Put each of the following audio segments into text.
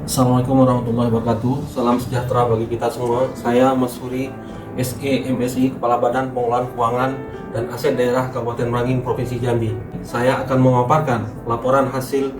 Assalamualaikum warahmatullahi wabarakatuh. Salam sejahtera bagi kita semua. Saya Mas Huri, SE MSI, Kepala Badan Pengelolaan Keuangan dan Aset Daerah Kabupaten Merangin, Provinsi Jambi. Saya akan memaparkan laporan hasil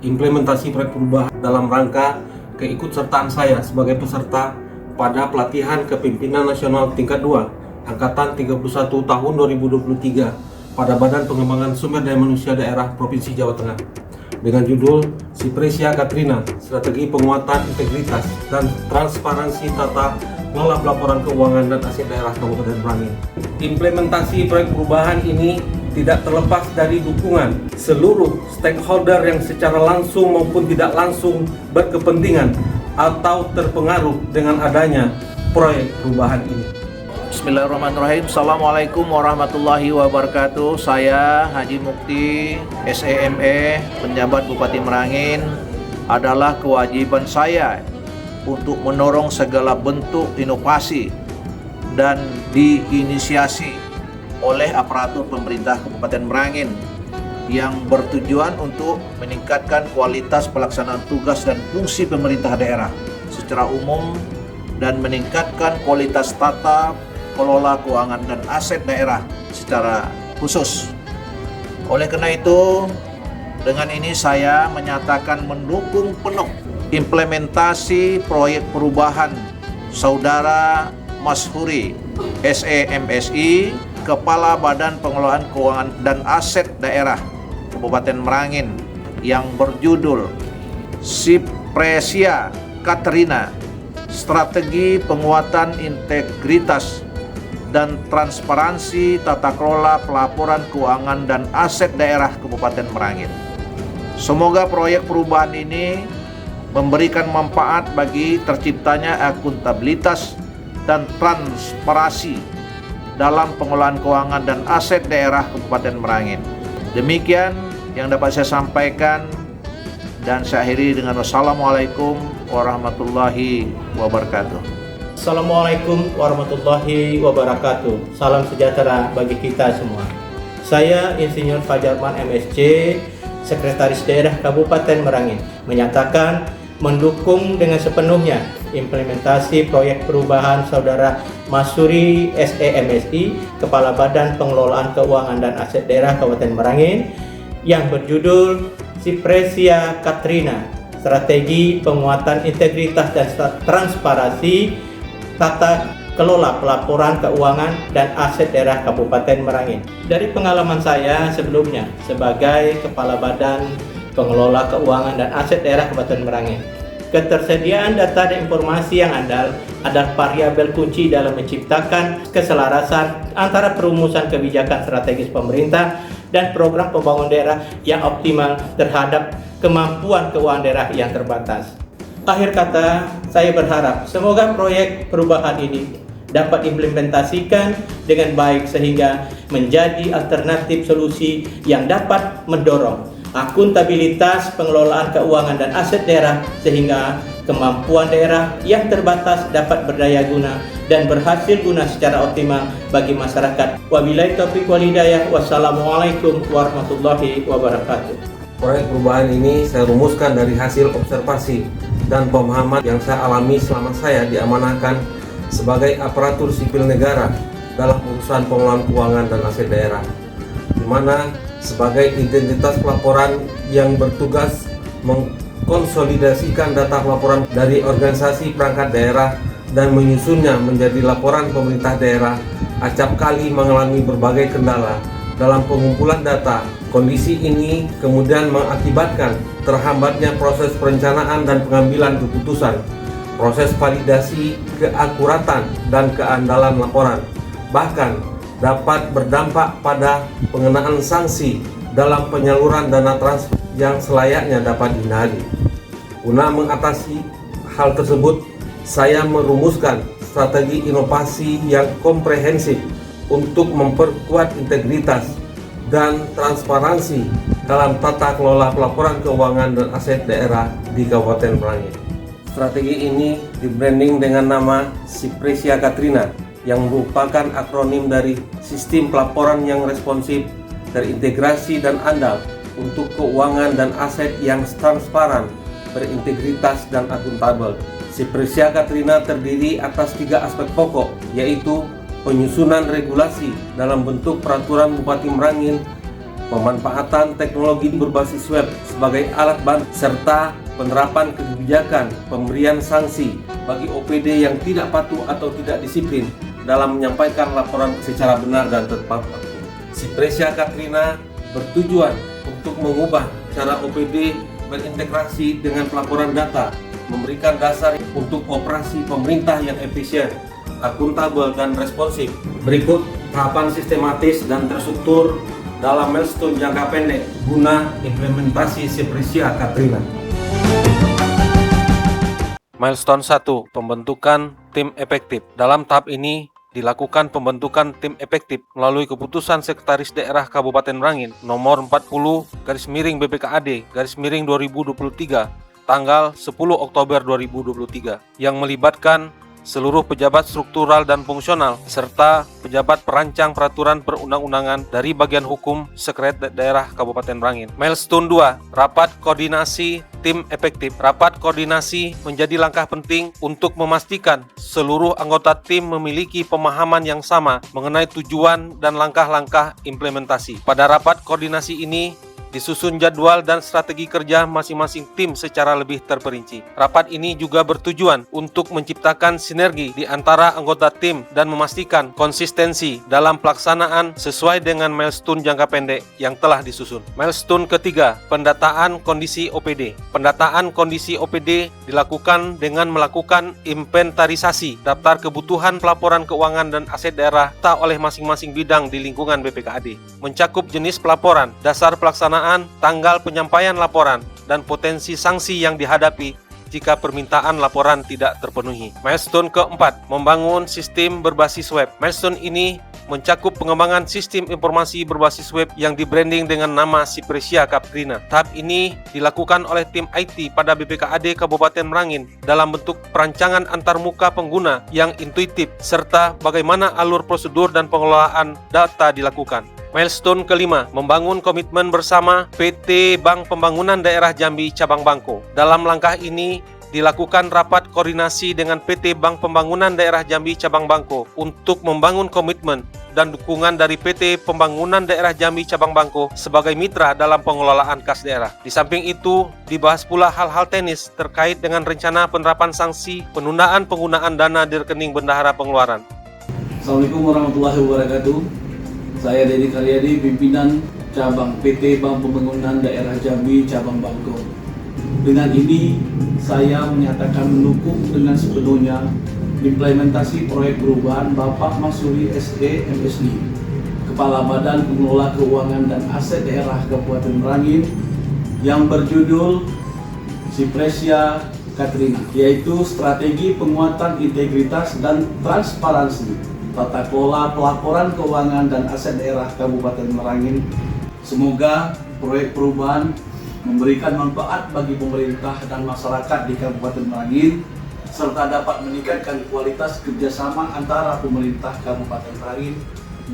implementasi proyek perubahan dalam rangka keikutsertaan saya sebagai peserta pada pelatihan kepemimpinan nasional tingkat 2 Angkatan 31 tahun 2023 pada Badan Pengembangan Sumber Daya Manusia Daerah Provinsi Jawa Tengah dengan judul Sipresia Katrina, Strategi Penguatan Integritas dan Transparansi Tata Kelola Pelaporan Keuangan dan Aset Daerah Kabupaten Merangin. Implementasi proyek perubahan ini tidak terlepas dari dukungan seluruh stakeholder yang secara langsung maupun tidak langsung berkepentingan atau terpengaruh dengan adanya proyek perubahan ini. Bismillahirrahmanirrahim. Assalamualaikum warahmatullahi wabarakatuh. Saya Haji Mukti, SEME, penjabat Bupati Merangin. Adalah kewajiban saya untuk mendorong segala bentuk inovasi dan diinisiasi oleh aparatur pemerintah Kabupaten Merangin yang bertujuan untuk meningkatkan kualitas pelaksanaan tugas dan fungsi pemerintah daerah secara umum dan meningkatkan kualitas tata kelola keuangan dan aset daerah secara khusus. Oleh karena itu, dengan ini saya menyatakan mendukung penuh implementasi proyek perubahan Saudara Mas Huri, SEMSI, Kepala Badan Pengelolaan Keuangan dan Aset Daerah Kabupaten Merangin yang berjudul Sipresia Katrina, Strategi Penguatan Integritas dan Transparansi Tata Kelola Pelaporan Keuangan dan Aset Daerah Kabupaten Merangin. Semoga proyek perubahan ini memberikan manfaat bagi terciptanya akuntabilitas dan transparansi dalam pengelolaan keuangan dan aset daerah Kabupaten Merangin. Demikian yang dapat saya sampaikan dan saya akhiri dengan wassalamualaikum warahmatullahi wabarakatuh. Assalamualaikum warahmatullahi wabarakatuh. Salam sejahtera bagi kita semua. Saya Insinyur Fajarman MSc, Sekretaris Daerah Kabupaten Merangin, menyatakan mendukung dengan sepenuhnya implementasi proyek perubahan Saudara Mas Huri SEMSI, Kepala Badan Pengelolaan Keuangan dan Aset Daerah Kabupaten Merangin yang berjudul Sipresia Katrina, Strategi Penguatan Integritas dan Transparansi Tata Kelola Pelaporan Keuangan dan Aset Daerah Kabupaten Merangin. Dari pengalaman saya sebelumnya sebagai Kepala Badan Pengelola Keuangan dan Aset Daerah Kabupaten Merangin, ketersediaan data dan informasi yang andal adalah variabel kunci dalam menciptakan keselarasan antara perumusan kebijakan strategis pemerintah dan program pembangunan daerah yang optimal terhadap kemampuan keuangan daerah yang terbatas. Akhir kata, saya berharap semoga proyek perubahan ini dapat diimplementasikan dengan baik sehingga menjadi alternatif solusi yang dapat mendorong akuntabilitas pengelolaan keuangan dan aset daerah sehingga kemampuan daerah yang terbatas dapat berdaya guna dan berhasil guna secara optimal bagi masyarakat. Wabillahi taufiq wal hidayah. Wassalamualaikum warahmatullahi wabarakatuh. Proyek perubahan ini saya rumuskan dari hasil observasi dan pemahaman yang saya alami selama saya diamanahkan sebagai aparatur sipil negara dalam urusan pengelolaan keuangan dan aset daerah, di mana sebagai identitas pelaporan yang bertugas mengkonsolidasikan data pelaporan dari organisasi perangkat daerah dan menyusunnya menjadi laporan pemerintah daerah, acap kali mengalami berbagai kendala dalam pengumpulan data. Kondisi ini kemudian mengakibatkan terhambatnya proses perencanaan dan pengambilan keputusan, proses validasi keakuratan dan keandalan laporan, bahkan dapat berdampak pada pengenaan sanksi dalam penyaluran dana transfer yang selayaknya dapat dihindari. Guna mengatasi hal tersebut, saya merumuskan strategi inovasi yang komprehensif untuk memperkuat integritas dan transparansi dalam tata kelola pelaporan keuangan dan aset daerah di Kabupaten Merangin. Strategi ini di-branding dengan nama Sipresia Katrina yang merupakan akronim dari Sistem Pelaporan yang Responsif, Terintegrasi dan Andal untuk Keuangan dan Aset yang Transparan, berintegritas, dan akuntabel. Sipresia Katrina terdiri atas 3 aspek pokok, yaitu penyusunan regulasi dalam bentuk peraturan Bupati Merangin, pemanfaatan teknologi berbasis web sebagai alat bantu, serta penerapan kebijakan pemberian sanksi bagi OPD yang tidak patuh atau tidak disiplin dalam menyampaikan laporan secara benar dan tepat waktu. Sipresia Katrina bertujuan untuk mengubah cara OPD berintegrasi dengan pelaporan data, memberikan dasar untuk operasi pemerintah yang efisien, akuntabel, dan responsif. Berikut tahapan sistematis dan terstruktur dalam milestone jangka pendek guna implementasi Sipresia Katrina. Milestone 1. Pembentukan tim efektif. Dalam tahap ini dilakukan pembentukan tim efektif melalui keputusan Sekretaris Daerah Kabupaten Merangin nomor 40/2023 tanggal 10 Oktober 2023 yang melibatkan seluruh pejabat struktural dan fungsional serta pejabat perancang peraturan perundang-undangan dari bagian hukum Sekretariat Daerah Kabupaten Merangin. Milestone 2. Rapat koordinasi tim efektif. Rapat koordinasi menjadi langkah penting untuk memastikan seluruh anggota tim memiliki pemahaman yang sama mengenai tujuan dan langkah-langkah implementasi. Pada rapat koordinasi ini disusun jadwal dan strategi kerja masing-masing tim secara lebih terperinci. Rapat ini juga bertujuan untuk menciptakan sinergi di antara anggota tim dan memastikan konsistensi dalam pelaksanaan sesuai dengan milestone jangka pendek yang telah disusun. Milestone ketiga, pendataan kondisi OPD. Pendataan kondisi OPD dilakukan dengan melakukan inventarisasi daftar kebutuhan pelaporan keuangan dan aset daerah oleh masing-masing bidang di lingkungan BPKAD. Mencakup jenis pelaporan, dasar pelaksanaan, tanggal penyampaian laporan, dan potensi sanksi yang dihadapi jika permintaan laporan tidak terpenuhi. Milestone keempat, membangun sistem berbasis web. Milestone ini mencakup pengembangan sistem informasi berbasis web yang di-branding dengan nama Sipresia Katrina. Tahap ini dilakukan oleh tim IT pada BPKAD Kabupaten Merangin dalam bentuk perancangan antarmuka pengguna yang intuitif serta bagaimana alur prosedur dan pengelolaan data dilakukan. Milestone kelima, membangun komitmen bersama PT Bank Pembangunan Daerah Jambi Cabang Bangko. Dalam langkah ini dilakukan rapat koordinasi dengan PT Bank Pembangunan Daerah Jambi Cabang Bangko untuk membangun komitmen dan dukungan dari PT Pembangunan Daerah Jambi Cabang Bangko sebagai mitra dalam pengelolaan kas daerah. Di samping itu, dibahas pula hal-hal teknis terkait dengan rencana penerapan sanksi penundaan penggunaan dana di rekening bendahara pengeluaran. Assalamualaikum warahmatullahi wabarakatuh. Saya Dedi Karyadi, pimpinan cabang PT Bank Pembangunan Daerah Jambi Cabang Bangko. Dengan ini, saya menyatakan mendukung dengan sepenuhnya implementasi proyek perubahan Bapak Masuri SE MSD, Kepala Badan Pengelola Keuangan dan Aset Daerah Kabupaten Merangin, yang berjudul Sipresia Katrina, yaitu strategi penguatan integritas dan transparansi tata kelola pelaporan keuangan dan aset daerah Kabupaten Merangin. Semoga proyek perubahan memberikan manfaat bagi pemerintah dan masyarakat di Kabupaten Merangin, serta dapat meningkatkan kualitas kerjasama antara pemerintah Kabupaten Merangin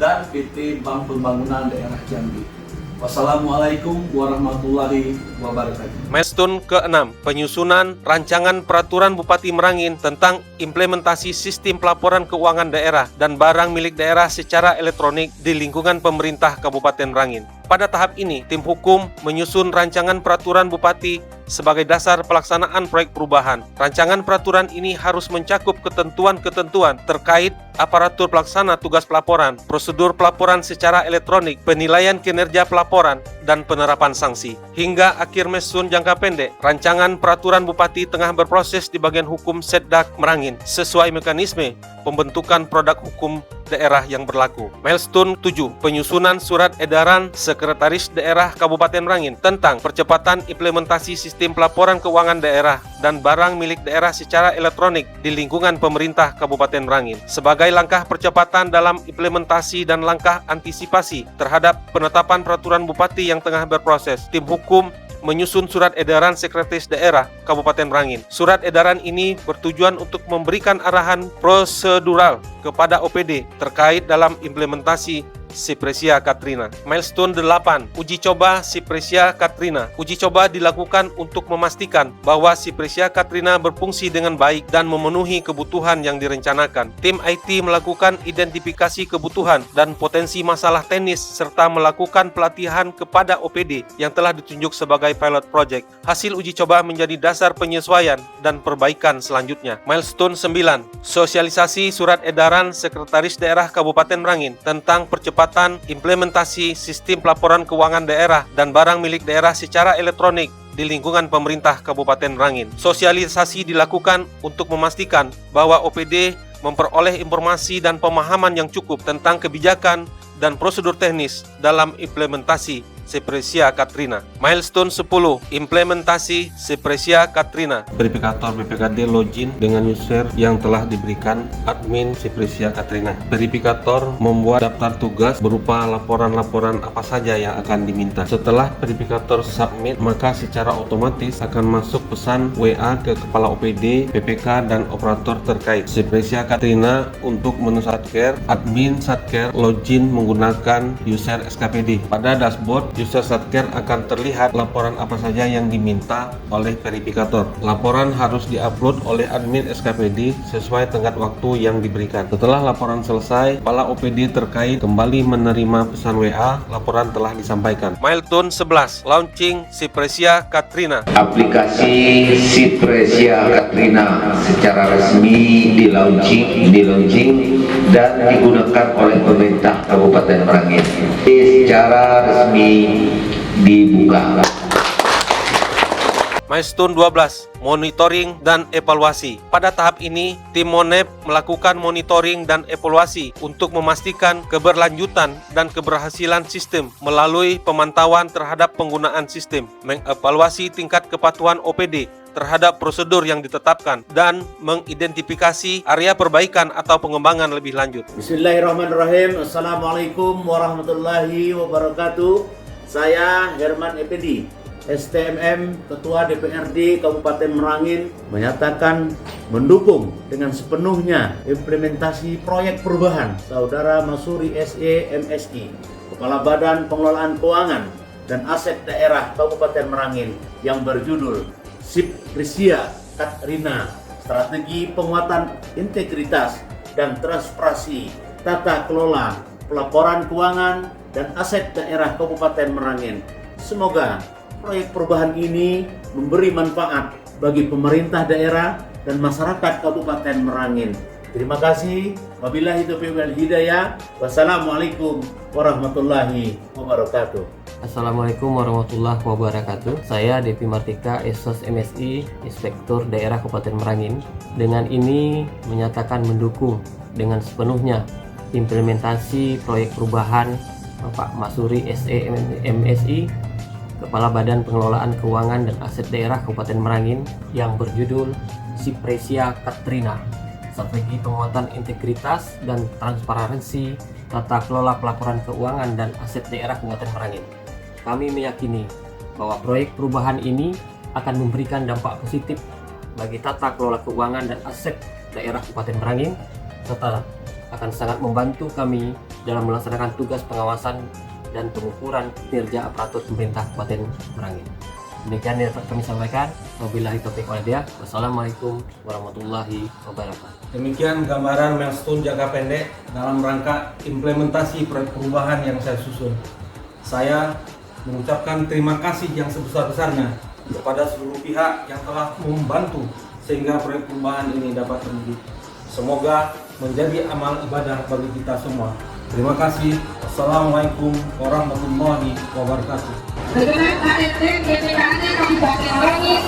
dan PT Bank Pembangunan Daerah Jambi. Wassalamualaikum warahmatullahi wabarakatuh. Milestone ke-6, penyusunan rancangan peraturan Bupati Merangin tentang implementasi sistem pelaporan keuangan daerah dan barang milik daerah secara elektronik di lingkungan pemerintah Kabupaten Merangin. Pada tahap ini, tim hukum menyusun rancangan peraturan Bupati sebagai dasar pelaksanaan proyek perubahan. Rancangan peraturan ini harus mencakup ketentuan-ketentuan terkait aparatur pelaksana tugas pelaporan, prosedur pelaporan secara elektronik, penilaian kinerja pelaporan, dan penerapan sanksi. Hingga akhir milestone jangka pendek, rancangan peraturan Bupati tengah berproses di bagian hukum Setdak Merangin sesuai mekanisme pembentukan produk hukum daerah yang berlaku. Milestone 7, penyusunan surat edaran Sekretaris Daerah Kabupaten Merangin tentang percepatan implementasi sistem pelaporan keuangan daerah dan barang milik daerah secara elektronik di lingkungan pemerintah Kabupaten Merangin. Sebagai langkah percepatan dalam implementasi dan langkah antisipasi terhadap penetapan peraturan Bupati yang tengah berproses, tim hukum menyusun surat edaran Sekretaris Daerah Kabupaten Merangin. Surat edaran ini bertujuan untuk memberikan arahan prosedural kepada OPD terkait dalam implementasi Sipresia Katrina. Milestone 8, uji coba Sipresia Katrina. Uji coba dilakukan untuk memastikan bahwa Sipresia Katrina berfungsi dengan baik dan memenuhi kebutuhan yang direncanakan. Tim IT melakukan identifikasi kebutuhan dan potensi masalah teknis serta melakukan pelatihan kepada OPD yang telah ditunjuk sebagai pilot project. Hasil uji coba menjadi dasar penyesuaian dan perbaikan selanjutnya. Milestone 9, sosialisasi surat edaran Sekretaris Daerah Kabupaten Merangin tentang percepatan implementasi sistem pelaporan keuangan daerah dan barang milik daerah secara elektronik di lingkungan pemerintah Kabupaten Merangin. Sosialisasi dilakukan untuk memastikan bahwa OPD memperoleh informasi dan pemahaman yang cukup tentang kebijakan dan prosedur teknis dalam implementasi Sipresia Katrina. Milestone 10, implementasi Sipresia Katrina. Verifikator BPKD login dengan user yang telah diberikan admin Sipresia Katrina. Verifikator membuat daftar tugas berupa laporan-laporan apa saja yang akan diminta. Setelah verifikator submit, maka secara otomatis akan masuk pesan WA ke kepala OPD, PPK, dan operator terkait. Sipresia Katrina untuk menu Satker, admin Satker login menggunakan user SKPD. Pada dashboard user Satker akan terlihat laporan apa saja yang diminta oleh verifikator. Laporan harus diupload oleh admin SKPD sesuai tenggat waktu yang diberikan. Setelah laporan selesai, kepala OPD terkait kembali menerima pesan WA, laporan telah disampaikan. Milestone 11, launching Sipresia Katrina. Aplikasi Sipresia Katrina secara resmi di launching dan digunakan oleh pemerintah Kabupaten Merangin. Secara resmi dibuka. Milestone 12, monitoring dan evaluasi. Pada tahap ini, tim Monep melakukan monitoring dan evaluasi untuk memastikan keberlanjutan dan keberhasilan sistem melalui pemantauan terhadap penggunaan sistem, mengevaluasi tingkat kepatuhan OPD terhadap prosedur yang ditetapkan, dan mengidentifikasi area perbaikan atau pengembangan lebih lanjut. Bismillahirrahmanirrahim. Assalamualaikum warahmatullahi wabarakatuh. Saya Herman Effendi, STMM Ketua DPRD Kabupaten Merangin, menyatakan mendukung dengan sepenuhnya implementasi proyek perubahan Saudara Masuri SE MSI, Kepala Badan Pengelolaan Keuangan dan Aset Daerah Kabupaten Merangin yang berjudul Sipresia Katrina, strategi penguatan integritas dan transparansi tata kelola pelaporan keuangan dan aset daerah Kabupaten Merangin. Semoga proyek perubahan ini memberi manfaat bagi pemerintah daerah dan masyarakat Kabupaten Merangin. Terima kasih. Wabillahi taufiq wal hidayah. Wassalamualaikum warahmatullahi wabarakatuh. Assalamualaikum warahmatullahi wabarakatuh. Saya Devi Martika, Esos MSI, Inspektur Daerah Kabupaten Merangin. Dengan ini menyatakan mendukung dengan sepenuhnya implementasi proyek perubahan Bapak Masuri SE MSI, Kepala Badan Pengelolaan Keuangan dan Aset Daerah Kabupaten Merangin yang berjudul Sipresia Katrina, strategi penguatan integritas dan transparansi tata kelola pelaporan keuangan dan aset daerah Kabupaten Merangin. Kami meyakini bahwa proyek perubahan ini akan memberikan dampak positif bagi tata kelola keuangan dan aset daerah Kabupaten Merangin, serta akan sangat membantu kami dalam melaksanakan tugas pengawasan dan pengukuran kinerja aparatur pemerintah Kabupaten Merangin. Demikian yang dapat kami sampaikan. Wabillahi taufiq wal hidayah. Wassalamualaikum warahmatullahi wabarakatuh. Demikian gambaran milestone jangka pendek dalam rangka implementasi proyek perubahan yang saya susun. Saya mengucapkan terima kasih yang sebesar-besarnya kepada seluruh pihak yang telah membantu sehingga proyek perubahan ini dapat terwujud. Semoga menjadi amal ibadah bagi kita semua. Terima kasih. Wassalamualaikum warahmatullahi wabarakatuh. Dengan ASN BPKD Kabupaten Merangin,